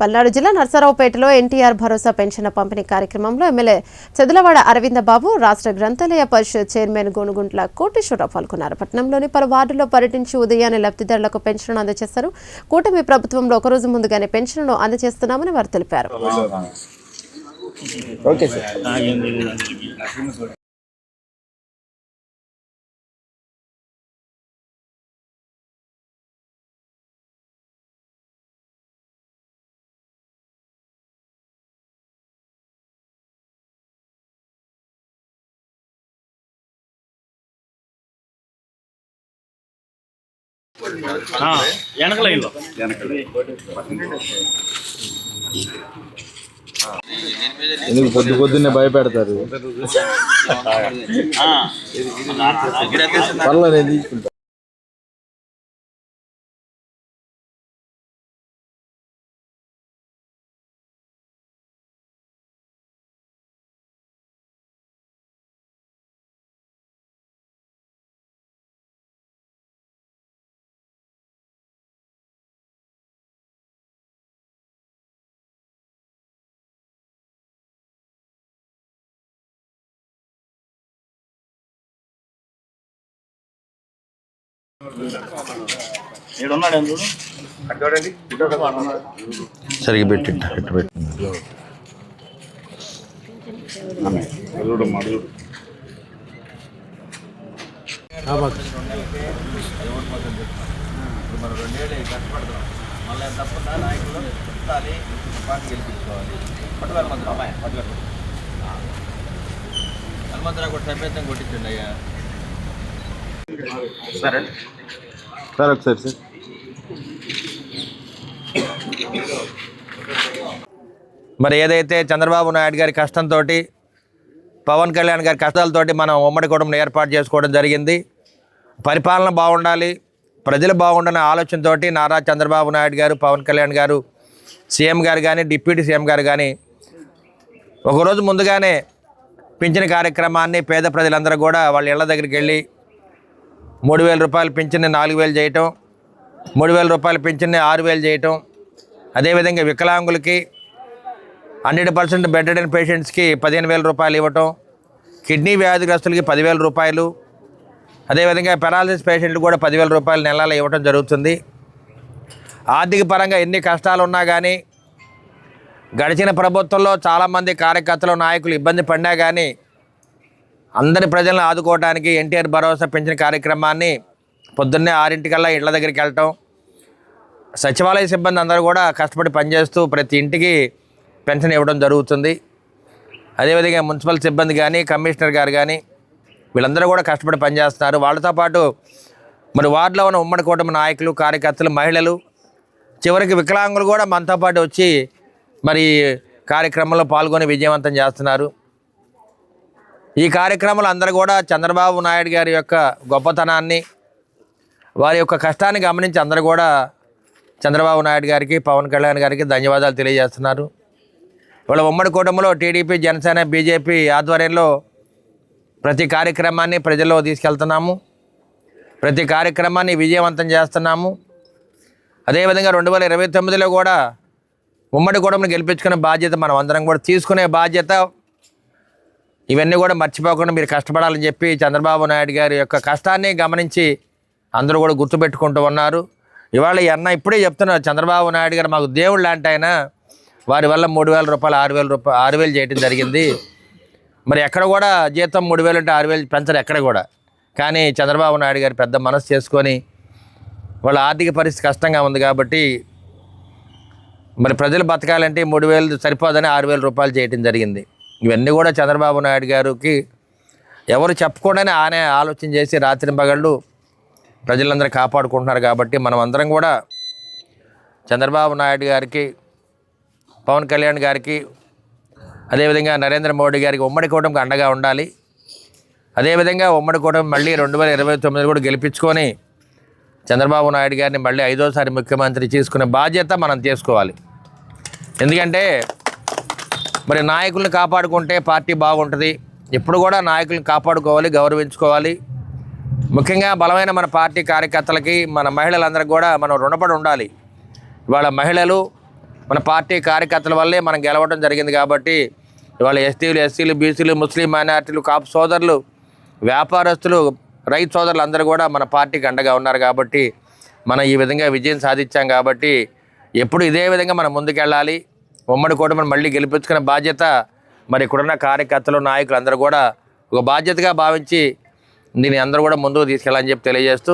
పల్నాడు జిల్లా నర్సరావుపేటలో ఎన్టీఆర్ భరోసా పెన్షన్ పంపిణీ కార్యక్రమంలో ఎమ్మెల్యే చెదలవాడ అరవింద బాబు, రాష్ట్ర గ్రంథాలయ పరిషత్ చైర్మన్ గోనుగుంట్ల కోటేశ్వరరావు పాల్గొన్నారు. పట్టణంలోని పలు వార్డుల్లో పర్యటించి ఉదయాన్నే లబ్ధిదారులకు పెన్షన్ను అందజేశారు. కూటమి ప్రభుత్వంలో ఒకరోజు ముందుగానే పెన్షన్ను అందజేస్తున్నామని వారు తెలిపారు. ఎందుకు పొద్దున్నే భయపెడతారు? పర్లేదు తీసుకుంటా. సరిగ్గా పెట్టి మళ్ళీ తప్పకుండా నాయకులు చెప్తాలి, పార్టీ గెలిపించుకోవాలి. పట్టుదల మంత్రం అమ్మాయి హనుమంతరావు కూడా సభ్యత్వం కొట్టించండి అయ్యా. సరే సార్ ఒకసారి సార్. మరి ఏదైతే చంద్రబాబు నాయుడు గారి కష్టంతో, పవన్ కళ్యాణ్ గారి కష్టాలతోటి మనం ఉమ్మడి కుటుంబం ఏర్పాటు చేసుకోవడం జరిగింది. పరిపాలన బాగుండాలి, ప్రజలు బాగుండాలనే ఆలోచనతో నారా చంద్రబాబు నాయుడు గారు, పవన్ కళ్యాణ్ గారు, సీఎం గారు కానీ, డిప్యూటీ సీఎం గారు కానీ ఒకరోజు ముందుగానే పింఛన్ కార్యక్రమాన్ని పేద ప్రజలందరూ కూడా వాళ్ళ ఇళ్ల దగ్గరికి వెళ్ళి 3,000 రూపాయలు పింఛన్ని 4,000 చేయటం, 3,000 రూపాయలు పింఛన్ని 6,000 చేయటం, అదేవిధంగా వికలాంగులకి 100% బెడ్ రిడెన్ పేషెంట్స్కి 15,000 రూపాయలు ఇవ్వటం, కిడ్నీ వ్యాధిగ్రస్తులకి 10,000 రూపాయలు, అదేవిధంగా పెరాలసిస్ పేషెంట్లు కూడా 10,000 రూపాయలు నెలలు ఇవ్వటం జరుగుతుంది. ఆర్థిక పరంగా ఎన్ని కష్టాలు ఉన్నా కానీ గడిచిన ప్రభుత్వంలో చాలామంది కార్యకర్తలు, నాయకులు ఇబ్బంది పడినా కానీ అందరి ప్రజలను ఆదుకోవడానికి ఎన్టీఆర్ భరోసా పెన్షన్ కార్యక్రమాన్ని పొద్దున్నే 6 ఇళ్ల దగ్గరికి వెళ్ళటం, సచివాలయ సిబ్బంది అందరూ కూడా కష్టపడి పనిచేస్తూ ప్రతి ఇంటికి పెన్షన్ ఇవ్వడం జరుగుతుంది. అదేవిధంగా మున్సిపల్ సిబ్బంది కానీ, కమిషనర్ గారు కానీ వీళ్ళందరూ కూడా కష్టపడి పనిచేస్తున్నారు. వాళ్ళతో పాటు మరి వార్డులో ఉన్న ఉమ్మడి కుటుంబ నాయకులు, కార్యకర్తలు, మహిళలు, చివరికి వికలాంగులు కూడా మనతో పాటు వచ్చి మరి కార్యక్రమంలో పాల్గొని విజయవంతం చేస్తున్నారు. ఈ కార్యక్రమంలో అందరూ కూడా చంద్రబాబు నాయుడు గారి యొక్క గొప్పతనాన్ని, వారి యొక్క కష్టాన్ని గమనించి అందరూ కూడా చంద్రబాబు నాయుడు గారికి, పవన్ కళ్యాణ్ గారికి ధన్యవాదాలు తెలియజేస్తున్నారు. ఇవాళ ఉమ్మడి కుటుంబంలో టీడీపీ, జనసేన, బీజేపీ ఆధ్వర్యంలో ప్రతి కార్యక్రమాన్ని ప్రజల్లో తీసుకెళ్తున్నాము, ప్రతి కార్యక్రమాన్ని విజయవంతం చేస్తున్నాము. అదేవిధంగా 2029లో కూడా ఉమ్మడి కుటుంబం గెలిపించుకునే బాధ్యత మనం అందరం కూడా తీసుకునే బాధ్యత. ఇవన్నీ కూడా మర్చిపోకుండా మీరు కష్టపడాలని చెప్పి చంద్రబాబు నాయుడు గారి యొక్క కష్టాన్ని గమనించి అందరూ కూడా గుర్తుపెట్టుకుంటూ ఉన్నారు. ఇవాళ ఈ అన్న ఇప్పుడే చెప్తున్నారు, చంద్రబాబు నాయుడు గారు మాకు దేవుళ్ళు లాంటి ఆయన, వారి వల్ల 3,000 రూపాయలు 6,000 చేయడం జరిగింది. మరి ఎక్కడ కూడా జీతం 3,000 అంటే 6,000 పెంచరు ఎక్కడ కూడా. కానీ చంద్రబాబు నాయుడు గారు పెద్ద మనసు చేసుకొని వాళ్ళ ఆర్థిక పరిస్థితి కష్టంగా ఉంది కాబట్టి మరి ప్రజలు బతకాలంటే 3,000 సరిపోదని 6,000 రూపాయలు చేయడం జరిగింది. ఇవన్నీ కూడా చంద్రబాబు నాయుడు గారికి ఎవరు చెప్పకుండానే ఆయన ఆలోచన చేసి రాత్రింపగళ్ళు ప్రజలందరూ కాపాడుకుంటున్నారు. కాబట్టి మనం అందరం కూడా చంద్రబాబు నాయుడు గారికి, పవన్ కళ్యాణ్ గారికి, అదేవిధంగా నరేంద్ర మోడీ గారికి ఉమ్మడి కూటమికి అండగా ఉండాలి. అదేవిధంగా ఉమ్మడి కూటమి మళ్ళీ 2029 కూడా గెలిపించుకొని చంద్రబాబు నాయుడు గారిని మళ్ళీ 5వసారి ముఖ్యమంత్రి చేసుకునే బాధ్యత మనం తీసుకోవాలి. ఎందుకంటే మరి నాయకుల్ని కాపాడుకుంటే పార్టీ బాగుంటుంది. ఎప్పుడు కూడా నాయకుల్ని కాపాడుకోవాలి, గౌరవించుకోవాలి. ముఖ్యంగా బలమైన మన పార్టీ కార్యకర్తలకి, మన మహిళలందరికీ కూడా మనం రుణపడి ఉండాలి. ఇవాళ మహిళలు, మన పార్టీ కార్యకర్తల వల్లే మనం గెలవడం జరిగింది. కాబట్టి ఇవాళ ఎస్టీలు, ఎస్సీలు, బీసీలు, ముస్లిం మైనార్టీలు, కాపు సోదరులు, వ్యాపారస్తులు, రైతు సోదరులు అందరూ కూడా మన పార్టీకి అండగా ఉన్నారు. కాబట్టి మనం ఈ విధంగా విజయం సాధించాం. కాబట్టి ఎప్పుడు ఇదే విధంగా మనం ముందుకెళ్ళాలి. ఉమ్మడి కూటమిని మళ్ళీ గెలిపించుకునే బాధ్యత మరి ఇక్కడున్న కార్యకర్తలు, నాయకులు అందరూ కూడా ఒక బాధ్యతగా భావించి దీన్ని అందరూ కూడా ముందుకు తీసుకెళ్ళాలని చెప్పి తెలియజేస్తూ